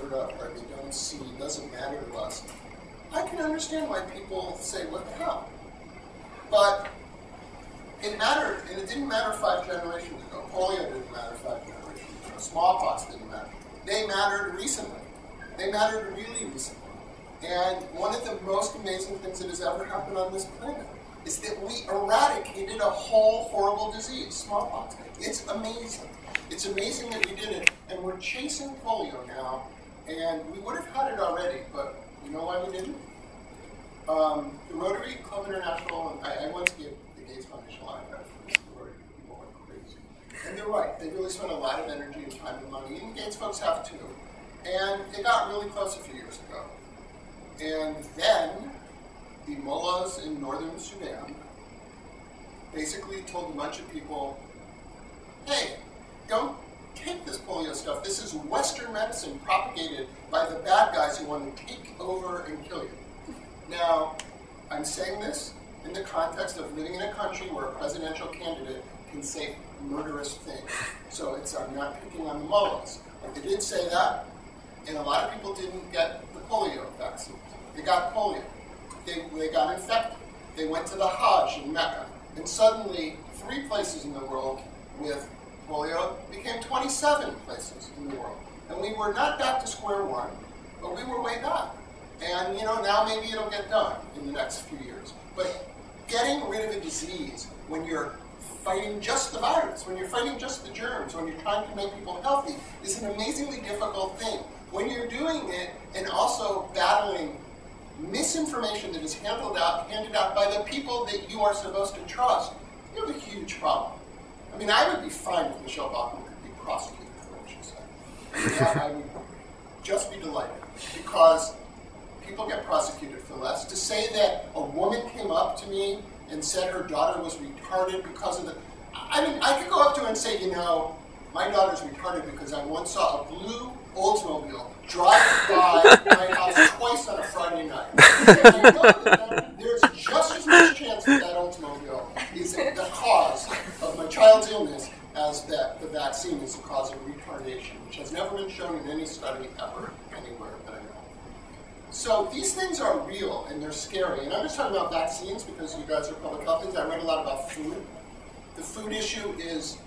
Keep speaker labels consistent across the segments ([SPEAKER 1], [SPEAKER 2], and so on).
[SPEAKER 1] covered up, or they don't see, doesn't matter to us, I can understand why people say, what the hell? But it mattered, and it didn't matter 5 generations ago. Polio didn't matter 5 generations ago. Smallpox didn't matter. They mattered recently. They mattered really recently. And one of the most amazing things that has ever happened on this planet is that we eradicated a whole horrible disease, smallpox. It's amazing. It's amazing that we did it. And we're chasing polio now, and we would have had it already, but you know why we didn't? The Rotary Club International, I went to the Gates Foundation live for this story. People went crazy. And they're right. They really spent a lot of energy and time and money, and the Gates folks have too. And they got really close a few years ago. And then the mullahs in northern Sudan basically told a bunch of people, hey, don't take this polio stuff. This is Western medicine propagated by the bad guys who want to take over and kill you. Now, I'm saying this in the context of living in a country where a presidential candidate can say murderous things. So I'm not picking on the mullahs. But they did say that, and a lot of people didn't get the polio vaccine. They got polio. They got infected. They went to the Hajj in Mecca. And suddenly, 3 places in the world with polio became 27 places in the world. And we were not back to square one, but we were way back. And now maybe it'll get done in the next few years. But getting rid of a disease when you're fighting just the virus, when you're fighting just the germs, when you're trying to make people healthy, is an amazingly difficult thing. When you're doing it and also battling misinformation that is handed out by the people that you are supposed to trust, you have a huge problem. I mean, I would be fine if Michelle Bachmann could be prosecuted for what she said. I would just be delighted, because people get prosecuted for less. To say that a woman came up to me and said her daughter was retarded because of the... I mean, I could go up to her and say, my daughter's retarded because I once saw a blue Oldsmobile drive by my house twice on a Friday night. There's just as much chance that Oldsmobile is the cause of my child's illness as that the vaccine is the cause of retardation, which has never been shown in any study ever anywhere that I know. So these things are real and they're scary. And I'm just talking about vaccines because you guys are public health things. I read a lot about food. The food issue is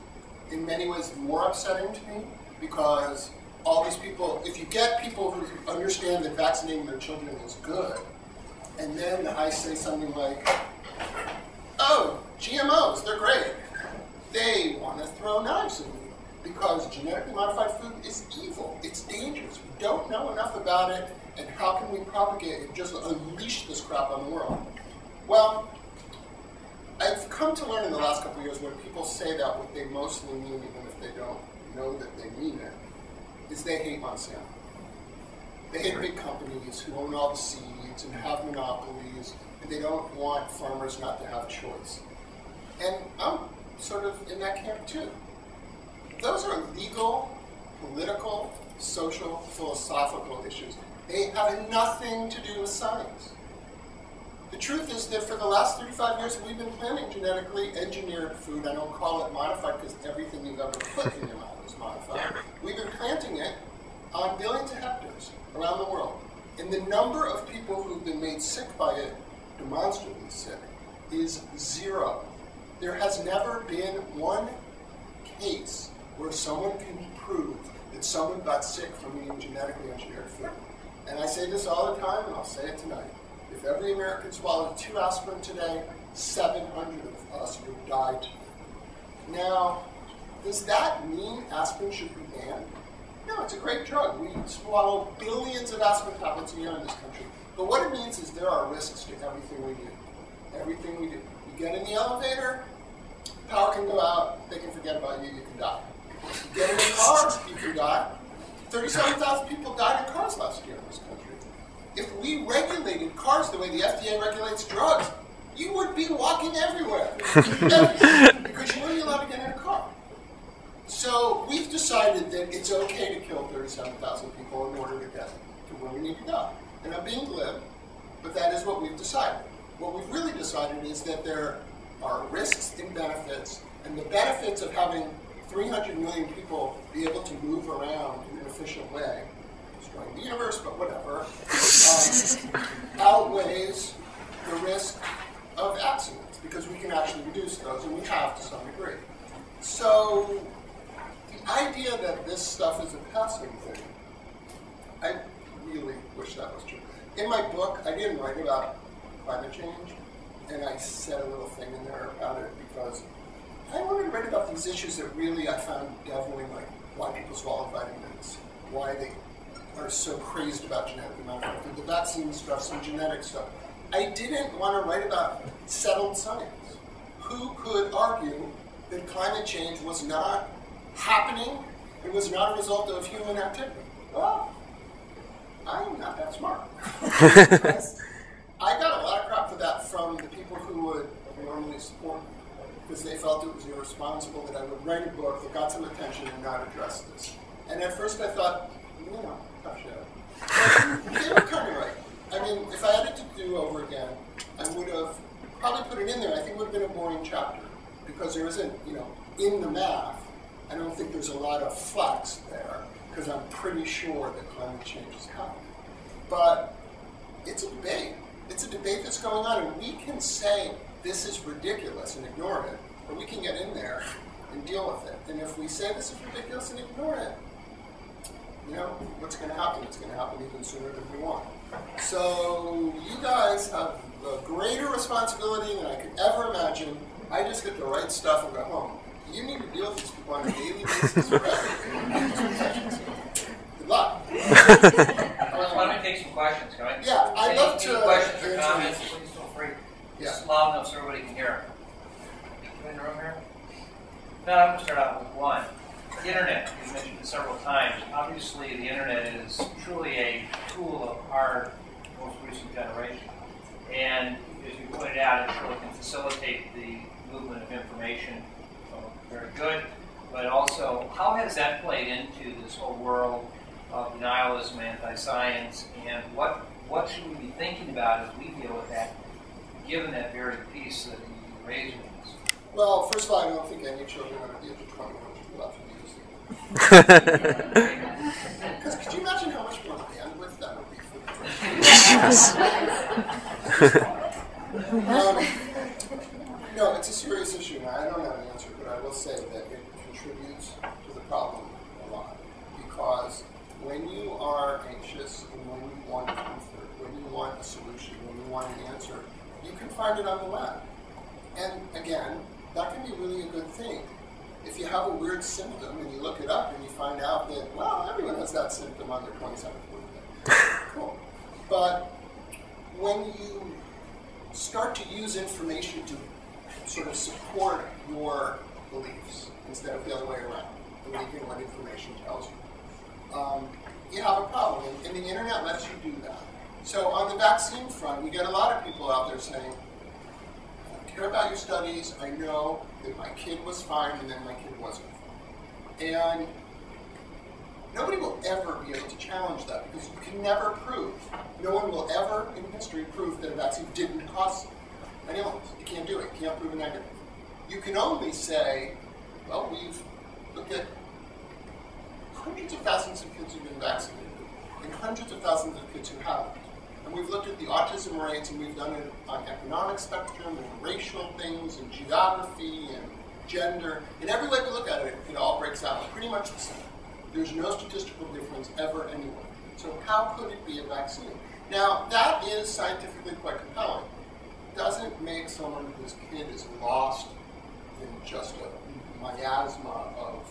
[SPEAKER 1] in many ways more upsetting to me because all these people, if you get people who understand that vaccinating their children is good, and then I say something like, oh, GMOs, they're great. They want to throw knives at me because genetically modified food is evil. It's dangerous. We don't know enough about it, and how can we propagate it, just unleash this crap on the world? Well, I've come to learn in the last couple of years when people say that, what they mostly mean, even if they don't know that they mean it, is they hate Monsanto. They hate big companies who own all the seeds and have monopolies, and they don't want farmers not to have choice. And I'm sort of in that camp too. Those are legal, political, social, philosophical issues. They have nothing to do with science. The truth is that for the last 35 years, we've been planting genetically engineered food. I don't call it modified because everything you've ever put in your mouth is modified. We've been planting it on billions of hectares around the world. And the number of people who've been made sick by it, demonstrably sick, is 0. There has never been one case where someone can prove that someone got sick from eating genetically engineered food. And I say this all the time, and I'll say it tonight. If every American swallowed 2 aspirin today, 700 of us would die today. Now, does that mean aspirin should be banned? No, it's a great drug. We swallow billions of aspirin tablets a year in this country. But what it means is there are risks to everything we do. Everything we do. You get in the elevator, power can go out, they can forget about you, you can die. You get in a car, you can die. 37,000 people died in cars last year in this country. If we regulated cars the way the FDA regulates drugs, you would be walking everywhere. Because you wouldn't be allowed to get in a car. So we've decided that it's okay to kill 37,000 people in order to get to where we need to go. And I'm being glib, but that is what we've decided. What we've really decided is that there are risks and benefits, and the benefits of having 300 million people be able to move around in an efficient way destroying the universe, but whatever, outweighs the risk of accidents, because we can actually reduce those, and we have to some degree. So the idea that this stuff is a passing thing, I really wish that was true. In my book, I didn't write about climate change, and I said a little thing in there about it because I wanted to write about these issues that really I found deviling, like why people swallow vitamins, why they are so crazed about genetically modified food, the vaccine stuff, some genetic stuff. I didn't want to write about settled science. Who could argue that climate change was not happening, it was not a result of human activity? Well, I'm not that smart. I got a lot of crap for that from the people who would normally support me, because they felt it was irresponsible that I would write a book that got some attention and not address this. And at first I thought, tough shit. But they were kind of right. I mean, if I had it to do over again, I would have probably put it in there. I think it would have been a boring chapter, because there isn't, in the math, I don't think there's a lot of flex there, because I'm pretty sure that climate change is happening. But it's a debate. It's a debate that's going on, and we can say this is ridiculous and ignore it, or we can get in there and deal with it. And if we say this is ridiculous and ignore it, what's going to happen? It's going to happen even sooner than we want. So you guys have a greater responsibility than I could ever imagine. I just get to write stuff and go home. You need to deal with these people on a daily basis forever. Good luck.
[SPEAKER 2] Why don't we take some questions, can I?
[SPEAKER 1] Yeah, I'd love to.
[SPEAKER 2] Any questions or comments, please feel free.
[SPEAKER 1] Yeah.
[SPEAKER 2] Just loud enough so everybody can hear. You in the room here? No, I'm going to start out with one. The internet, you mentioned it several times. Obviously, the internet is truly a tool of our most recent generation. And as you pointed out, it really can facilitate the movement of information. So very good. But also, how has that played into this whole world of denialism, anti-science, and what should we be thinking about as we deal with that, given that very piece that you raised with us?
[SPEAKER 1] Well, first of all, I don't think any children under the age of 21 should be allowed to use it. Because could you imagine how much more bandwidth that would be for the
[SPEAKER 3] Yes.
[SPEAKER 1] No, it's a serious issue, and I don't have an answer, but I will say that it contributes to the problem a lot. Because when you are anxious and when you want comfort, when you want a solution, when you want an answer, you can find it on the web. And again, that can be really a good thing. If you have a weird symptom and you look it up and you find out that, well, everyone has that symptom on their 27th birthday. Cool. But when you start to use information to sort of support your beliefs instead of the other way around, believing what information tells you, you have a problem. And the internet lets you do that. So on the vaccine front, we get a lot of people out there saying, I care about your studies, I know that my kid was fine and then my kid wasn't fine. And nobody will ever be able to challenge that because you can never prove. No one will ever in history prove that a vaccine didn't cause an illness. You can't do it. You can't prove a negative. You can only say, well, we've looked at hundreds of thousands of kids who've been vaccinated and hundreds of thousands of kids who haven't. And we've looked at the autism rates, and we've done it on economic spectrum and racial things and geography and gender. In every way we look at it, it all breaks out pretty much the same. There's no statistical difference ever anywhere. So how could it be a vaccine? Now, that is scientifically quite compelling. It doesn't make someone whose kid is lost in just a miasma of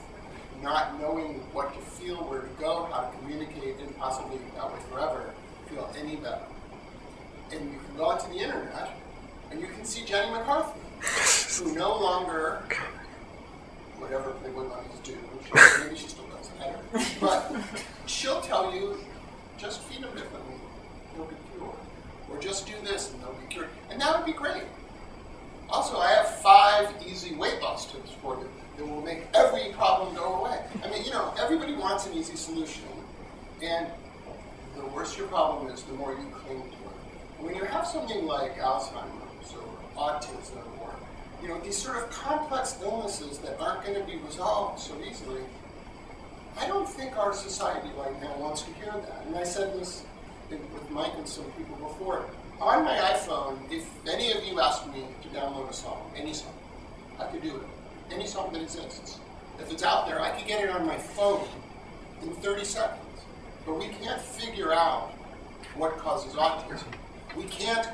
[SPEAKER 1] not knowing what to feel, where to go, how to communicate, and possibly that way forever, feel any better. And you can go onto the internet, and you can see Jenny McCarthy, who no longer, whatever Playboy bunnies do, maybe she still does, I don't know. But she'll tell you, just feed them differently, they'll be cured. Or just do this, and they'll be cured. And that would be great. Also, I have 5 easy weight loss tips for you that will make every problem go away. I mean, everybody wants an easy solution. And the worse your problem is, the more you cling to it. When you have something like Alzheimer's or autism or these sort of complex illnesses that aren't going to be resolved so easily, I don't think our society right now wants to hear that. And I said this with Mike and some people before. On my iPhone, if any of you asked me to download a song, any song, I could do it. Any song that exists. If it's out there, I could get it on my phone in 30 seconds. But we can't figure out what causes autism. We can't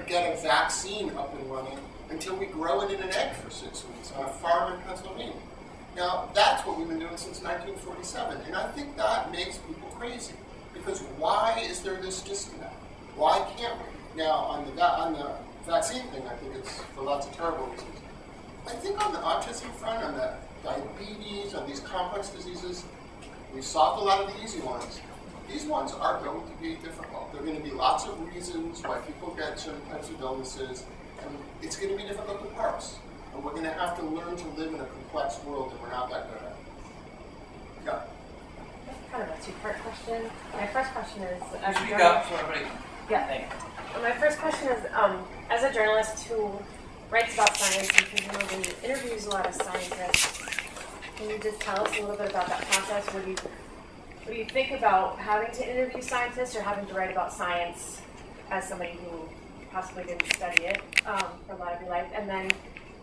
[SPEAKER 1] get a vaccine up and running until we grow it in an egg for 6 weeks on a farm in Pennsylvania. Now, that's what we've been doing since 1947, and I think that makes people crazy. Because why is there this disconnect? Why can't we? Now, on the vaccine thing, I think it's for lots of terrible reasons. I think on the autism front, on the diabetes, on these complex diseases, we've solved a lot of the easy ones. These ones are going to be difficult. There are going to be lots of reasons why people get certain types of illnesses, and it's going to be difficult to parse. And we're going to have to learn to live in a complex world that we're not that good at. Yeah.
[SPEAKER 3] That's kind of a two-part question. My first question is,
[SPEAKER 2] Speak up so everybody.
[SPEAKER 3] Yeah.
[SPEAKER 2] Thank you.
[SPEAKER 3] My first question is, as a journalist who writes about science and presumably interviews a lot of scientists, can you just tell us a little bit about that process? What do you think about having to interview scientists or having to write about science as somebody who possibly didn't study it for a lot of your life? And then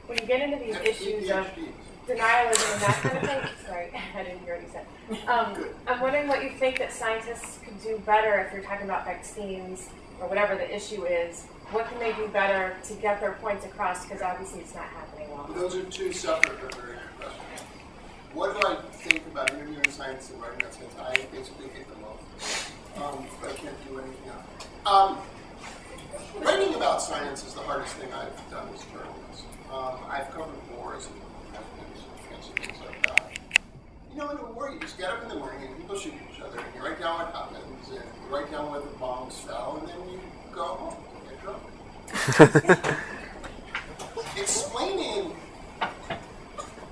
[SPEAKER 3] when you get into these issues of denialism and that kind of thing, sorry, I didn't hear what you said. I'm wondering what you think that scientists could do better if you're talking about vaccines or whatever the issue is. What can they do better to get their points across? Because obviously it's not happening well.
[SPEAKER 1] Those are two separate but very good questions. What do I think about interviewing science and writing about science? I basically hate them both, but I can't do anything else. Writing about science is the hardest thing I've done as a journalist. I've covered wars and fancy things like that. You know, in a war, you just get up in the morning and people shoot each other, and you write down what happens, and you write down where the bombs fell, and then you go home and get drunk. Explaining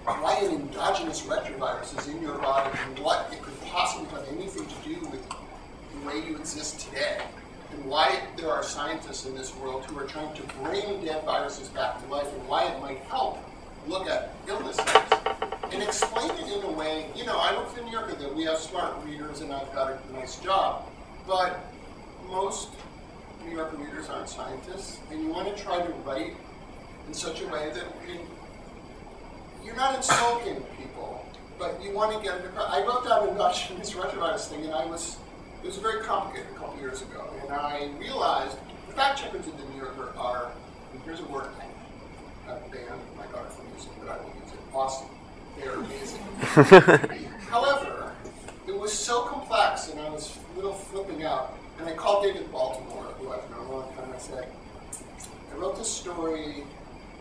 [SPEAKER 1] why an endogenous retrovirus is in your body and what it could possibly have anything to do with the way you exist today, and why there are scientists in this world who are trying to bring dead viruses back to life, and why it might help look at illnesses, and explain it in a way, you know, I work for New Yorker that we have smart readers and I've got a nice job, but most New Yorker readers aren't scientists, and you want to try to write in such a way that you're not insulting people, but you want to get it across. I wrote down endogenous retrovirus thing, and it was very complicated a couple years ago, and I realized the fact checkers at the New Yorker are, and here's a word I've banned my daughter from using, but I will use it, awesome. They're amazing. However, it was so complex, and I was a little flipping out, and I called David Baltimore, who I've known a long time, and I said, I wrote this story,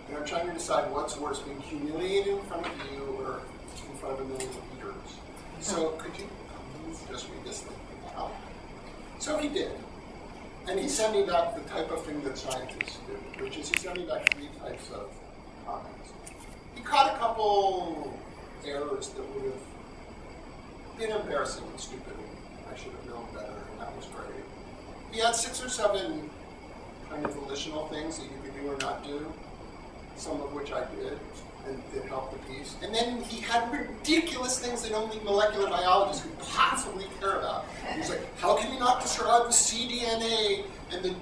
[SPEAKER 1] and I'm trying to decide what's worse, being humiliated in front of you or in front of a million readers. So could you just read this thing out? So he did. And he sent me back the type of thing that scientists do, which is he sent me back 3 types of comments. He caught a couple errors that would have been embarrassing and stupid, and I should have known better, and that was great. He had 6 or 7 kind of volitional things that you could do or not do, some of which I did, and it helped the piece. And then he had ridiculous things that only molecular biologists could possibly care about. He was like, how can you not describe the cDNA and the,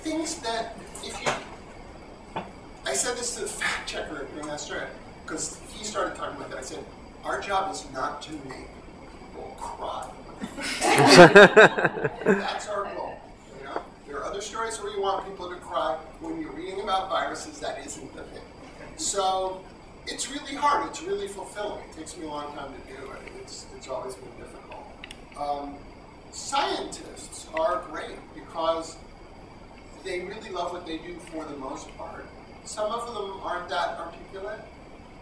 [SPEAKER 1] things that if you... I said this to the fact checker during that story, because he started talking about that. I said, our job is not to make people cry. That's our goal. There are other stories where you want people to cry. When you're reading about viruses, that isn't the thing. So it's really hard. It's really fulfilling. It takes me a long time to do it. It's always been difficult. Scientists are great because they really love what they do for the most part. Some of them aren't that articulate,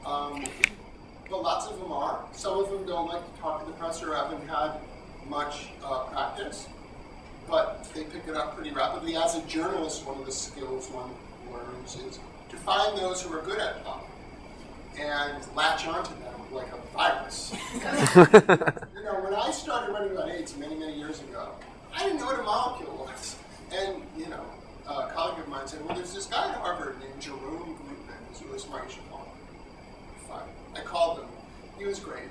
[SPEAKER 1] but lots of them are. Some of them don't like to talk to the press or haven't had much practice, but they pick it up pretty rapidly. As a journalist, one of the skills one learns is to find those who are good at talking and latch onto them like a virus. When I started writing about AIDS many, many years ago, I didn't know what a molecule was. And, a colleague of mine said, well, there's this guy at Harvard named Jerome Groopman who's really smart, you should call him. Fine. I called him. He was great.